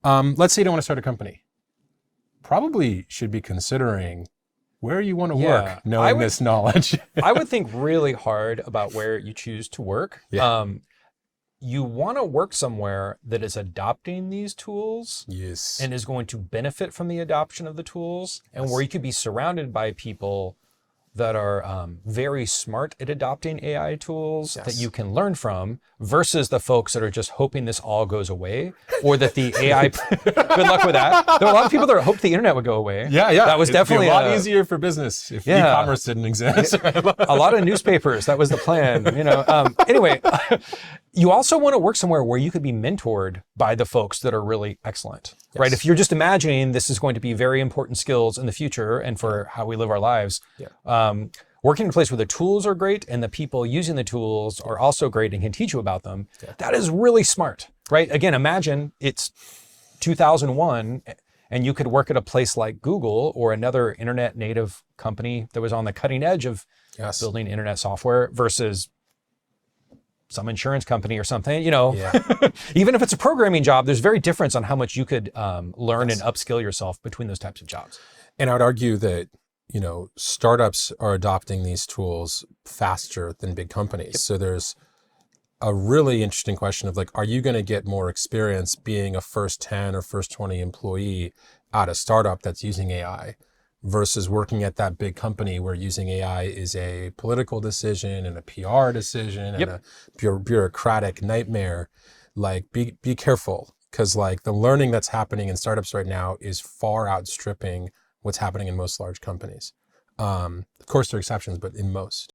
Let's say you don't want to start a company. Probably should be considering where you want to Yeah, work, knowing this knowledge. I would think really hard about where you choose to work. Yeah. You want to work somewhere that is adopting these tools Yes. and is going to benefit from the adoption of the tools, and where you could be surrounded by people that are very smart at adopting AI tools that you can learn from, versus the folks that are just hoping this all goes away, or that the AI, good luck with that. There are a lot of people that hoped the internet would go away. Yeah. That was definitely a lot easier for business if e-commerce didn't exist. A lot of newspapers, that was the plan, Anyway, you also want to work somewhere where you could be mentored by the folks that are really excellent, right? If you're just imagining this is going to be very important skills in the future and for how we live our lives, working in a place where the tools are great and the people using the tools are also great and can teach you about them, that is really smart, right? Again, imagine it's 2001 and you could work at a place like Google or another internet native company that was on the cutting edge of building internet software versus some insurance company or something, even if it's a programming job, there's very difference on how much you could learn and upskill yourself between those types of jobs. And I would argue that, startups are adopting these tools faster than big companies. So there's a really interesting question of are you going to get more experience being a first 10 or first 20 employee at a startup that's using AI versus working at that big company where using AI is a political decision and a PR decision and a bureaucratic nightmare? Be careful, because the learning that's happening in startups right now is far outstripping what's happening in most large companies. Of course, there are exceptions, but in most.